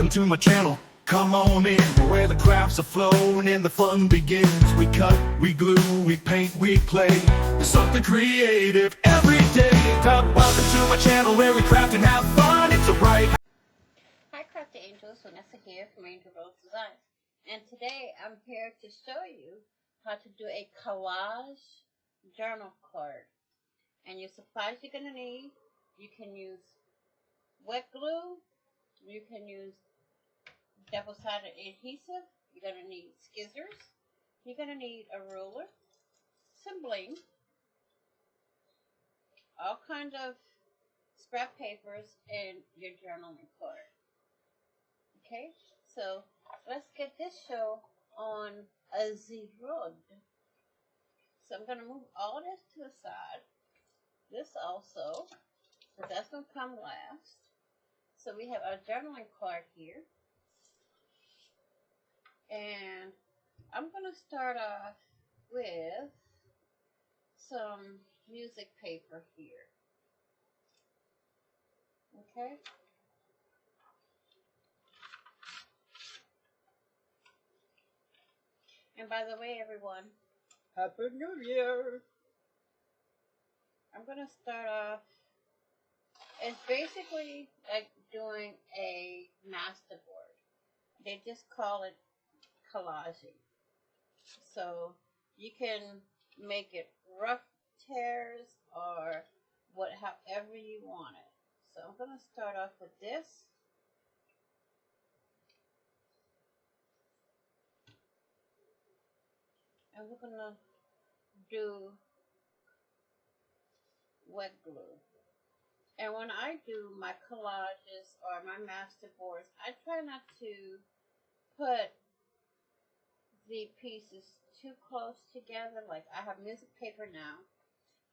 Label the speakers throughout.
Speaker 1: Welcome to my channel. Come on in, where the crafts are flowing and the fun begins. We cut, we glue, we paint, we play. There's something creative every day. Welcome to my channel where we craft and have fun. It's a bright.
Speaker 2: Hi Crafty Angels, Vanessa here from ANGELROSE Designs. And today I'm here to show you how to do a collage journal card. And your supplies you're going to need, you can use wet glue, you can use double-sided adhesive, you're going to need scissors, you're going to need a ruler, some bling, all kinds of scrap papers, and your journaling card. Okay, so let's get this show on a road. So I'm going to move all this to the side. This also, but that's going to come last. So we have our journaling card here. And I'm going to start off with some music paper here. Okay. And by the way, everyone, Happy New Year! I'm going to start off, it's basically like doing a masterboard. They just call it collaging. So you can make it rough tears or however you want it. So I'm going to start off with this. And we're going to do wet glue. And when I do my collages or my masterboards, I try not to put the pieces too close together. Like I have music paper now.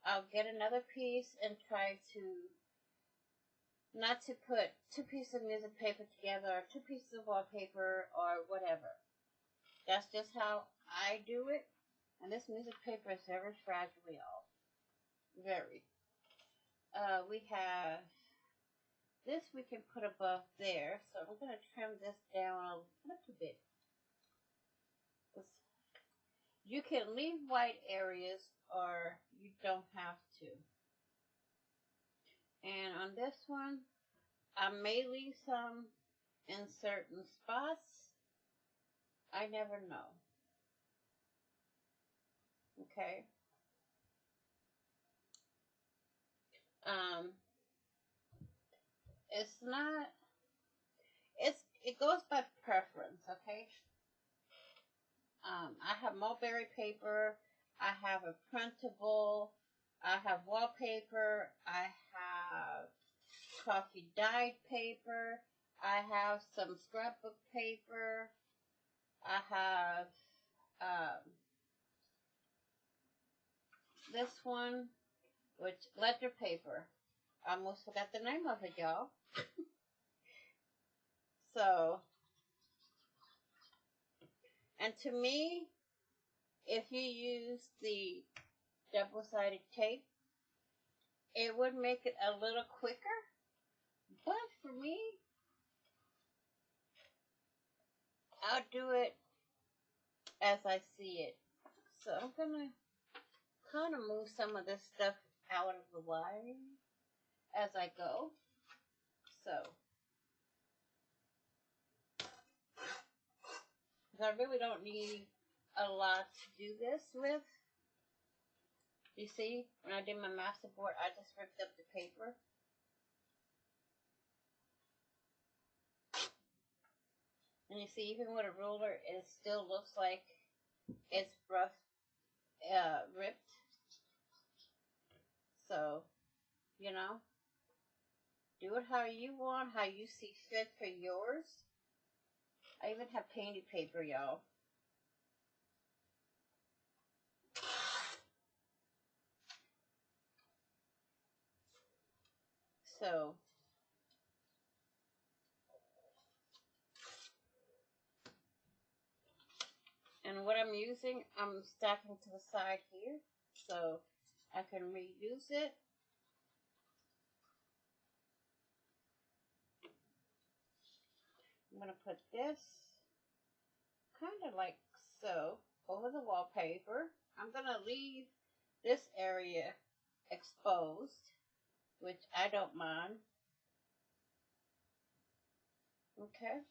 Speaker 2: I'll get another piece and try to not to put two pieces of music paper together or two pieces of wallpaper or whatever. That's just how I do it. And this music paper is very fragile, y'all. Very. We have this we can put above there. So I'm going to trim this down a little bit. You can leave white areas or you don't have to. And on this one, I may leave some in certain spots. I never know. Okay. It's not, it goes by preference, okay? I have mulberry paper, I have a printable, I have wallpaper, I have coffee dyed paper, I have some scrapbook paper, I have this one, which ledger paper. I almost forgot the name of it, y'all. So, and to me, if you use the double-sided tape, it would make it a little quicker. But for me, I'll do it as I see it. So I'm going to kind of move some of this stuff out of the way as I go. So, I really don't need a lot to do this with. You see, when I did my masterboard, I just ripped up the paper. And you see, even with a ruler, it still looks like it's rough, ripped. So, you know, do it how you want, how you see fit for yours. I even have painted paper, y'all. So, and what I'm using, I'm stacking to the side here, so I can reuse it. I'm going to put this kind of like so over the wallpaper. I'm going to leave this area exposed, which I don't mind. Okay.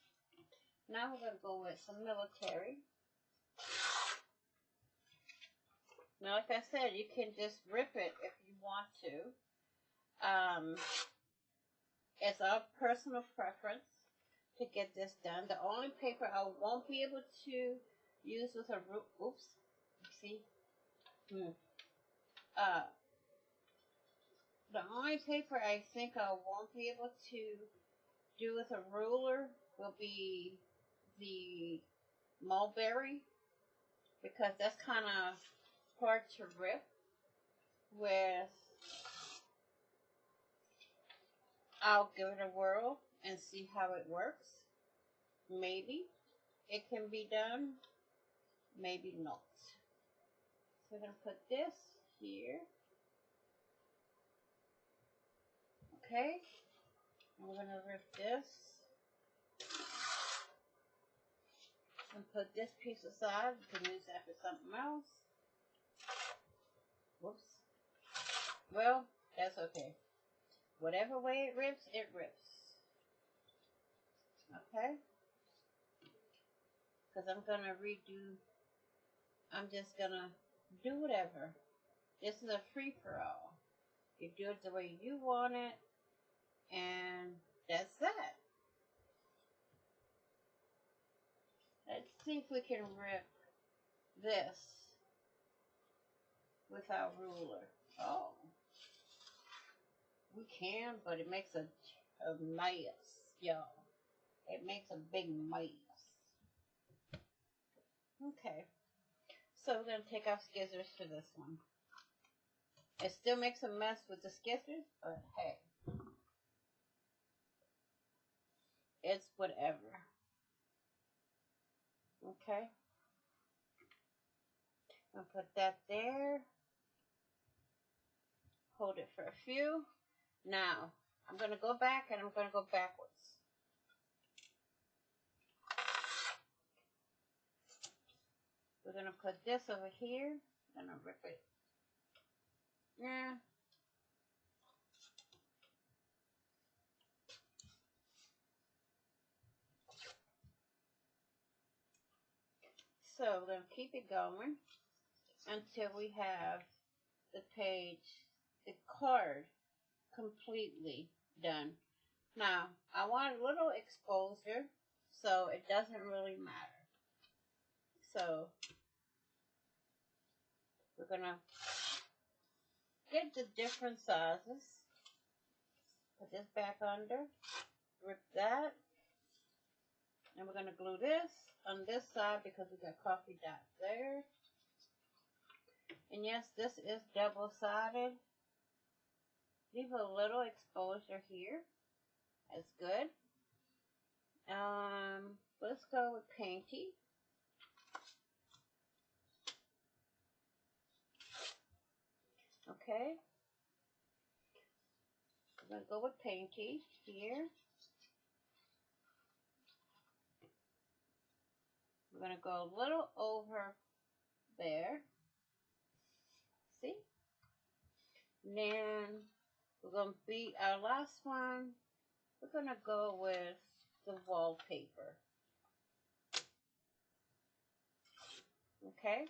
Speaker 2: Now we're going to go with some military. Now, like I said, you can just rip it if you want to. It's our personal preference to get this done. The only paper I won't be able to use with a oops, see? The only paper I think I won't be able to do with a ruler will be the mulberry, because that's kind of hard to rip with. I'll give it a whirl and see how it works. Maybe it can be done, maybe not. So I'm going to put this here. Okay, I'm going to rip this and put this piece aside. You can use that for something else. Whoops. Well, that's okay. Whatever way it rips, it rips. Okay? Because I'm going to redo. I'm just going to do whatever. This is a free-for-all. You do it the way you want it. And that's that. Let's see if we can rip this with our ruler. Oh. We can, but it makes a mess, y'all. It makes a big mess. Okay. So we're going to take off scissors for this one. It still makes a mess with the scissors, but hey. It's whatever. Okay. I'll put that there. Hold it for a few. Now, I'm going to go back and I'm going to go backwards. We're going to put this over here. I'm going to rip it. Yeah. So we're going to keep it going until we have the page, the card completely done. Now, I want a little exposure, so it doesn't really matter. So, we're going to get the different sizes. Put this back under. Rip that. And we're going to glue this on this side because we got coffee dots there. And yes, this is double-sided. Leave a little exposure here. That's good. Let's go with Painty. Okay. I'm going to go with Painty here. We're going to go a little over there. See? And then we're going to be our last one. We're going to go with the wallpaper. Okay?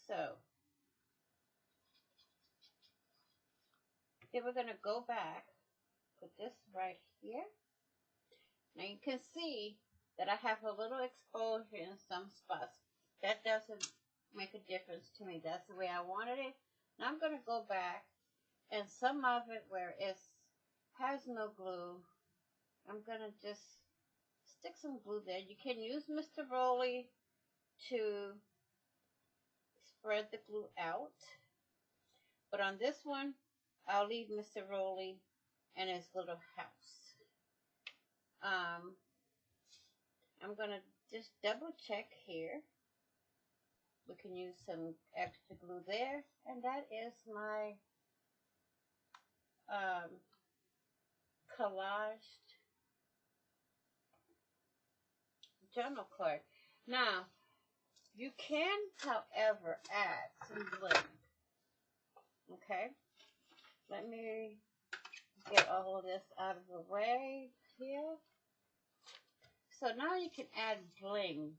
Speaker 2: So, then we're going to go back, put this right here. Now you can see that I have a little exposure in some spots. That doesn't make a difference to me. That's the way I wanted it. Now I'm going to go back, and some of it where it has no glue, I'm going to just stick some glue there. You can use Mr. Rolly to spread the glue out. But on this one, I'll leave Mr. Rolly and his little house. I'm going to just double check here. We can use some extra glue there. And that is my collaged journal card. Now, you can, however, add some bling. Okay? Let me get all of this out of the way here. So now you can add bling.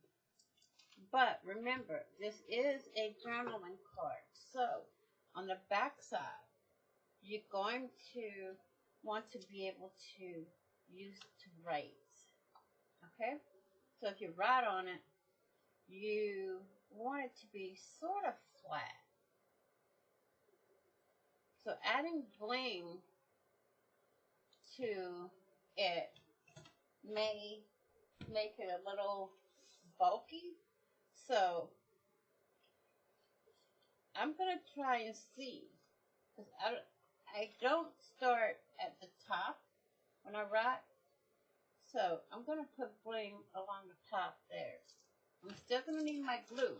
Speaker 2: But remember, this is a journaling card. So on the back side, you're going to want to be able to use to write. Okay? So if you write on it, you want it to be sort of flat. So adding bling to it may make it a little bulky. So I'm going to try and see. Because I don't start at the top when I write. So I'm going to put bling along the top there. I'm still going to need my glue.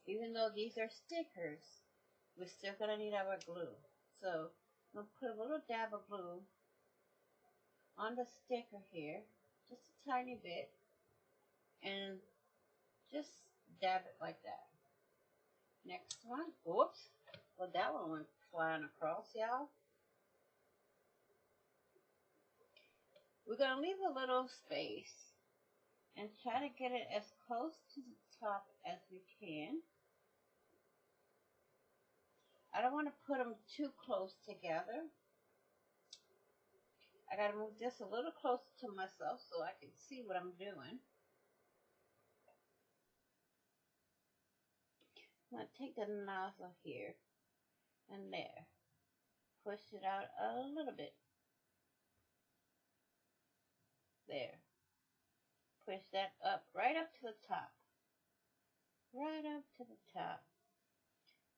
Speaker 2: Even though these are stickers, we're still going to need our glue. So I'm going to put a little dab of glue on the sticker here. Just a tiny bit. And just dab it like that. Next one. Whoops. Well, that one went flying across, y'all. We're going to leave a little space and try to get it as close to the top as we can. I don't want to put them too close together. I got to move this a little closer to myself so I can see what I'm doing. I'm going to take the nozzle here and there. Push it out a little bit. There. Push that up, right up to the top. Right up to the top.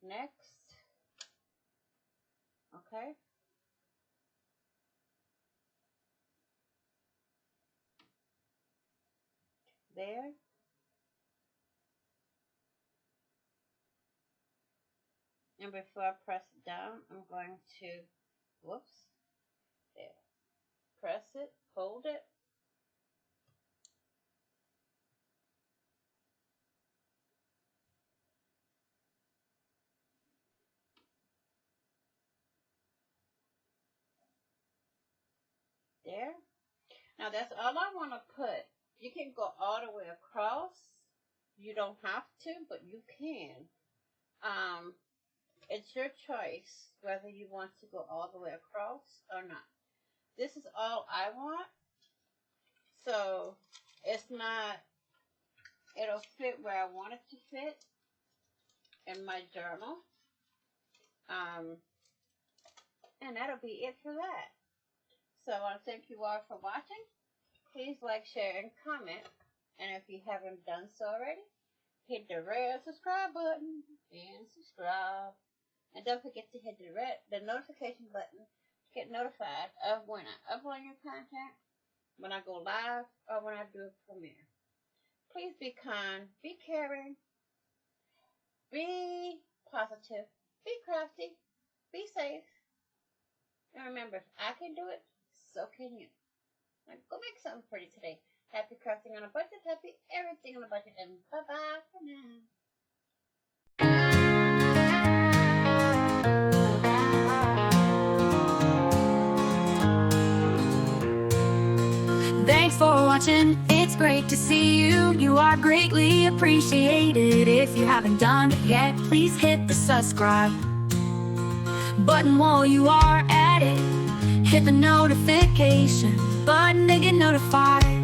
Speaker 2: Next. Okay. There. And before I press it down, I'm going to, whoops, there. Press it, hold it. There. Now that's all I want to put. You can go all the way across. You don't have to, but you can. It's your choice whether you want to go all the way across or not. This is all I want. So it's not, it'll fit where I want it to fit in my journal. And that'll be it for that. So I want to thank you all for watching. Please like, share, and comment. And if you haven't done so already, hit the red subscribe button and subscribe. And don't forget to hit the notification button to get notified of when I upload your content, when I go live, or when I do a premiere. Please be kind, be caring, be positive, be crafty, be safe. And remember, if I can do it, so can you. Now go make something pretty today. Happy crafting on a budget, happy everything on a budget, and bye-bye for now.
Speaker 3: Thanks for watching, it's great to see you. You are greatly appreciated. If you haven't done it yet, please hit the subscribe button while you are at it. Hit the notification button to get notified.